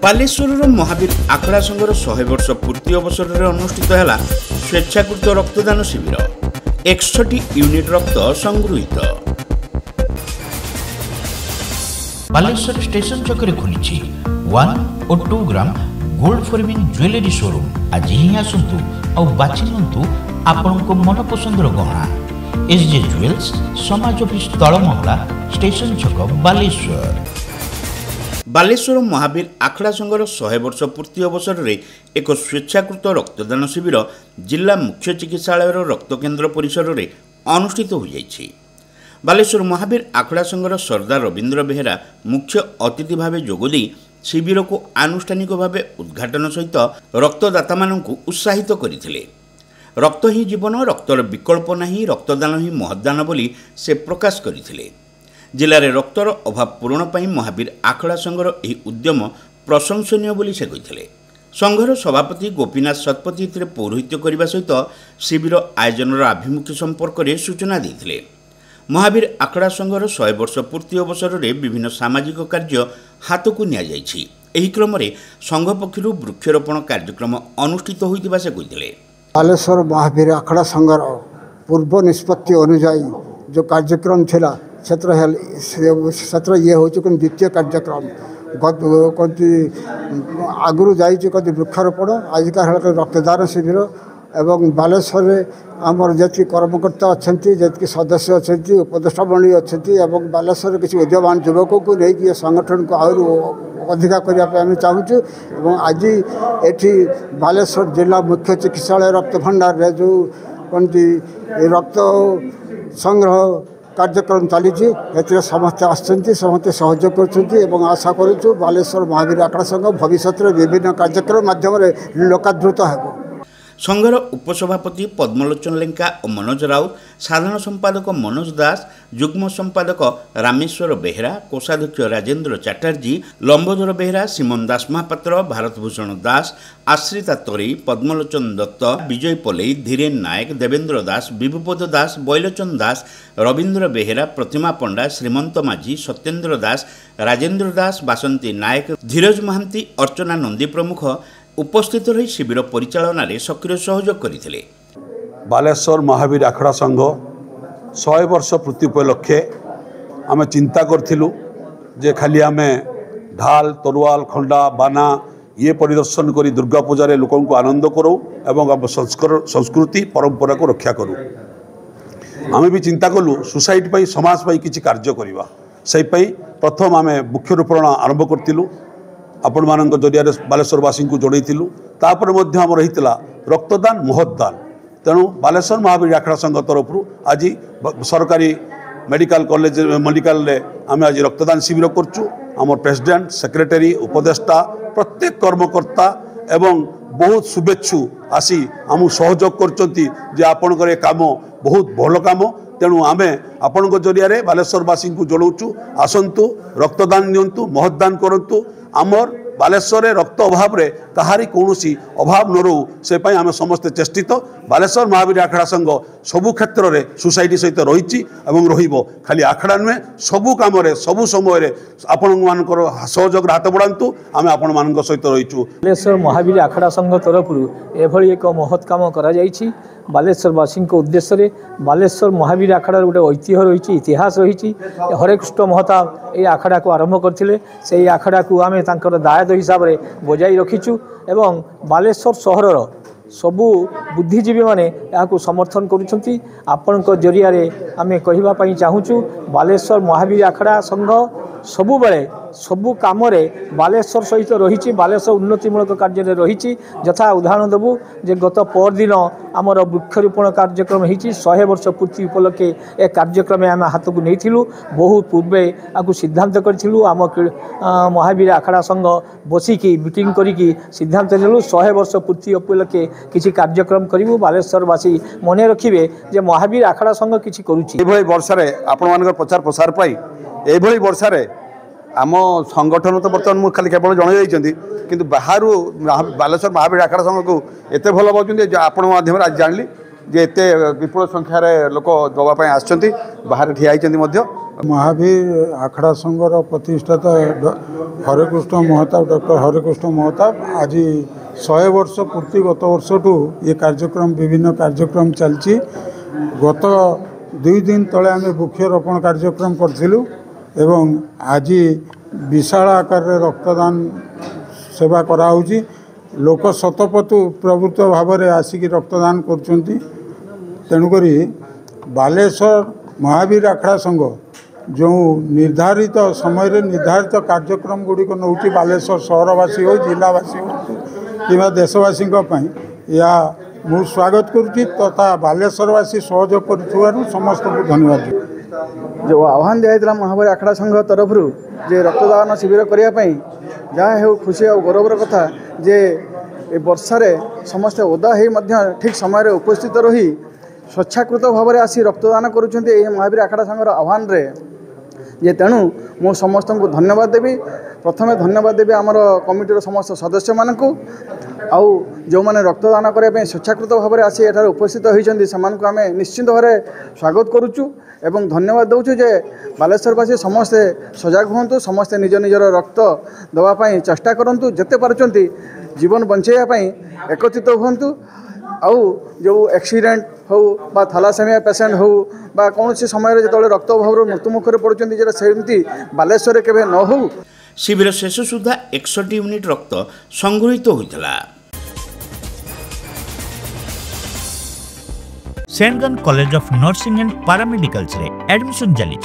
बालेश्वर महावीर आखड़ा संघर 100 वर्ष पूर्ति अवसर में अनुष्ठित है स्वेच्छाकृत रक्तदान शिविर 61 यूनिट रक्त संगृहित। बालेश्वर स्टेशन चक्कर खुली 1 और 2 ग्राम गोल्ड फॉरमिन ज्वेलरी शोरूम आज ही आसतु और बाछि नियंतु आपनको मन पसंदर गहना। एसजे ज्वेल्स समाज ऑफिस तलमंगला स्टेशन छक बालेश्वर। बालेश्वर महावीर आखड़ा संघर 100 वर्ष पूर्ति अवसर में एक स्वेच्छाकृत रक्तदान शिविर जिला मुख्य चिकित्सालय रक्त केन्द्र परिसर में अनुष्ठित हो जाइछि। बालेश्वर महावीर आखड़ा संघर सरदार रवींद्र बेहेरा मुख्य अतिथि भाव जोगदी शिविर को आनुष्ठानिक भाव उद्घाटन सहित रक्तदाता मानू उत्साहित करथिले। रक्त ही जीवन, रक्तर विकल्प नहीं, रक्तदान ही महदान बोली से प्रकाश करथिले। जिले में रक्तर अभाव पूरण पर महावीर आखड़ा संघर यह उद्यम प्रशंसनीय बोली से कहिथिले। संघर सभापति गोपीनाथ शतपथी पौरोहित्य करने सहित शिविर आयोजन आभिमुख्य संपर्क में सूचना देते। महावीर आखड़ा संघर 100 वर्ष पूर्ति अवसर में विभिन्न सामाजिक कार्य हाथ को नि एही क्रम में संघ पक्षर वृक्षरोपण कार्यक्रम अनुष्ठित होइतिबा से कहिथिले। बालेश्वर महावीर आखड़ा संघर पूर्व निष्पत्ति अनुଯାयी जो कार्यक्रम थिला क्षेत्र ये हो द्वितीय कार्यक्रम कति आगु जाइए कति वृक्षरोपण आजिका रक्तदान शिविर एवं बालेश्वर आमर जी कर्मकर्ता अच्छा जी सदस्य अच्छा उपदेष्टा मंडली अच्छा बालेश्वर किसी उद्यमान युवक को लेकिन संगठन को आहरी अधिका करने चाहूँ। आज ये बालेश्वर जिला मुख्य चिकित्सालय रक्त भंडार रे जो कौन रक्त संग्रह कार्यक्रम चली समस्ते आसते समस्ते सहयोग कर आशा करूँ बालेश्वर महावीर आखड़ा संघ भविष्य में विभिन्न कार्यक्रम माध्यम लोकादृत हो। संघर उपसभापति पद्मलोचन लेंका और मनोज राउत, साधारण संपादक मनोज दास, युग्म संपादक रामेश्वर बेहेरा, कोषाध्यक्ष राजेन्द्र चैटर्जी, लंबोदर बेहेरा, सिमन दास महापात्र, भारतभूषण दास, आश्रिता तोरी, पद्मलोचन दत्त, विजय पलई, धीरेन नायक, देवेंद्र दास, विभुपद दास, बैलोचन दास, रवींद्र बेहेरा, प्रतिमा पंडा, श्रीमंत माझी, सत्येन्द्र दास, राजेन्द्र दास, बासंती नायक, धीरज महांती, अर्चना नंदी प्रमुख उपस्थित रही शिविर परिचालन में सक्रिय सहयोग करथिले। बालेश्वर महावीर आखड़ा संघ 100 वर्ष पूर्ति उपलक्षे आम चिंता करथिलु जे खाली आम ढाल तरुआल खंडा बाना ये परिदर्शन करी दुर्गा पूजा रे लोकों को आनंद करूँ एवं आम संस्कृति परंपरा को रक्षा करूँ। आम भी चिंता कलु सोसाइटी पाई समाज पाई किछि कार्य करिवा से प्रथम आम वृक्षरोपण आरंभ करथिलु। आपण मान जरिया बालेश्वरवासी को जोड़ेलु तापर आम रही रक्तदान महदान। तेणु बालेश्वर महावीर आखड़ा संघ तरफ आज सरकारी मेडिकल कॉलेज मेडिकल आम आज रक्तदान शिविर करचु। आम प्रेसिडेंट सेक्रेटरी उपदेष्टा प्रत्येक कर्मकर्ता एवं बहुत शुभेच्छु आसी आम सहयोग कर आपण काम बहुत भल काम। तेणु आम आपण जरिया बालेश्वरवासी को जोड़ू आसतु रक्तदान नियंतु महदान करंतु। आमर बालेश्वर रक्त अभाव रे कहारी कौनसी अभाव न रो से आम समस्ते चेष्टित। बालेश्वर महावीर आखड़ा संघ सबु क्षेत्र में सोसाइटी सहित रही रहिबो खाली आखड़ा नुहे सबु कम सबु समय आपण मानकर सहयोग हाथ बढ़ातु आम आपण मान सहित रहीचु। बालेश्वर महावीर आखड़ा संघ तरफ एभली एक महत् काम करा जायछि। बालेश्वरवासी उद्देश्य बालेश्वर महावीर आखड़ा गोटे ऐतिह्य रही इतिहास रही हरेकृष्ण महताब ये आखड़ा को आरंभ करते से आखड़ा को आम दायद हिसाब से बजाई रखीचु एवं बालेश्वर सहर सबू बुद्धिजीवी माने यहाँ समर्थन करुँच। आपण जरिया आम कहवाई चाहूँ बालेश्वर महावीर आखड़ा संघ सबु बेले सबु कम बालेश्वर सहित रही बालेश्वर उन्नतिमूलक कार्य रही। यथा उदाहरण देवु जे गत परदिन आमर वृक्षरोपण कार्यक्रम होती 100 वर्ष पूर्ति उपलक्षे ए कार्यक्रम आम हाथ को नहीं बहुत पूर्वे आपको सिद्धांत करूँ। आम महावीर आखड़ा संघ बसिकी मीटिंग करी सिद्धांत नेलु 100 वर्ष पूर्ति उपलक्षे किसी कार्यक्रम करूँ। बालेश्वरवासी मन रखिए जे महावीर आखड़ा संघ किसी करुँच वर्षे आपण प्रचार प्रसार पाई एभली वर्षारे आम संगठन तो बर्तमान मुझे खाली केवल जन जाइए कि बाहर बालेश्वर महावीर आखड़ा संघ को एत भल पाँच आपण माध्यम आज जानी जे एत विपुल संख्यार लोक दवापाई आसछन्ति बाहर ठिया होती महावीर आखड़ा संघर प्रतिष्ठाता हरेकृष्ण महताब डॉक्टर हरेकृष्ण महताब आज 100 वर्ष पूर्ति गत वर्ष ये कार्यक्रम विभिन्न कार्यक्रम चलती गत 2 दिन तले आम वृक्षरोपण कार्यक्रम करूँ एवं आज विशाल आकार रक्तदान सेवा कराऊँगी लोक शतपथु प्रवृत्त भाव में आसिक रक्तदान कर तेणुक बालेश्वर महावीर आखड़ा संघ जो निर्धारित समय निर्धारित कार्यक्रम गुड़िक नौ बालेश्वर सहरवासी हो जिलावासी हो कि देशवासी या मु स्वागत करुच्ची तथा बालेश्वरवासी सहयोग कर समस्त को धन्यवाद। जो आह्वान दिया महावीर आखड़ा संघ तरफ जे रक्तदान शिविर करने जहाँ हो खुशी और गौरवर कथा जे वर्षारे समस्ते ओदा हो ठीक समय उपस्थित रही स्वेच्छाकृत भाव में आसी रक्तदान करुँच महावीर आखड़ा संघर आह्वान रे जे तेणु मु समस्त को धन्यवाद देवी। प्रथमे धन्यवाद देवी आमर कमिटीर समस्त सदस्य मानक आउ जो मैंने रक्तदान करने स्वेच्छाकृत भाव में आसी एठार उपस्थित होती से आम निश्चिंत भाव स्वागत करुचु एवं धन्यवाद दौचु जे बालेश्वरवासी समस्ते सजग हूँ समस्ते निज निजर रक्त देवाई चेष्टा करूँ जिते पार्टी जीवन बचाई एकत्रित हूँ आउ जो एक्सीडेंट हो बा थैलासेमिया पेसेंट हो बा कौन समय जो रक्त अभाव मृत्यु मुखर पड़ुंट सेमती बालेश्वर केवे न हो। शिविर शेष सुधा 61 यूनिट रक्त संग्रहित होता। Saint John college of nursing and paramedicals रे एडमिशन चली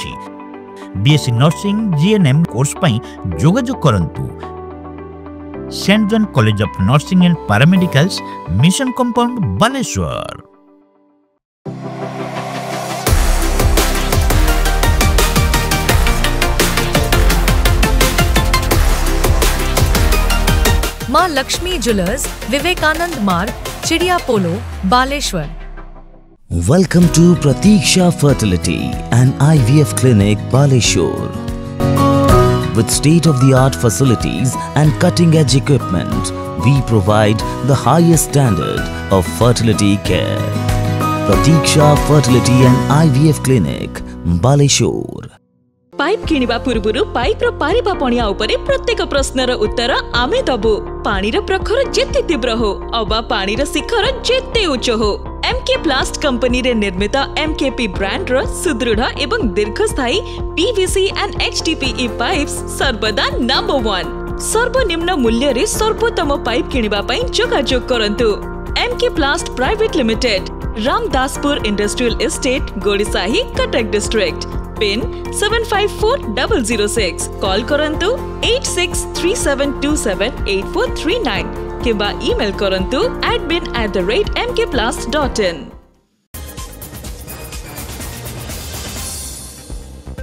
बीएससी नर्सिंग जीएनएम कोर्स पई जोगाजोग करंतु। Saint John college of nursing and paramedicals mission compound Baleshwar. Maa Laxmi jewellers Vivekananda Marg चिड़िया पोलो Baleshwar. Welcome to Pratiksha Fertility and IVF Clinic, Baleshwar. With state-of-the-art facilities and cutting-edge equipment, we provide the highest standard of fertility care. Pratiksha Fertility and IVF Clinic, Baleshwar. Pipe किनिबा पूर्वरु pipe रो पारिबा पणिया उपरे प्रत्येक प्रश्नर उत्तर आमे दबु। पानी रो प्रखर जेते तीव्र हो अबा पानी रो शिखर जेते उच्च हो एमके प्लास्ट कंपनी रे निर्मित एमकेपी ब्रांड रो सुदृढ़ एवं दीर्घस्थायी पीवीसी एंड एचडीपीई पाइप्स सर्वदा नंबर 1। सर्वनिम्न मूल्य रे सर्वोत्तम पाइप किनिबा पई जोगाजोग करंतु। MK plast private limited, Ramdaspur industrial estate, Gorisahi, Cuttack district. Pin 754006। Call करंतु 8637278439 किबा ईमेल करंतु admin@mkplast.in।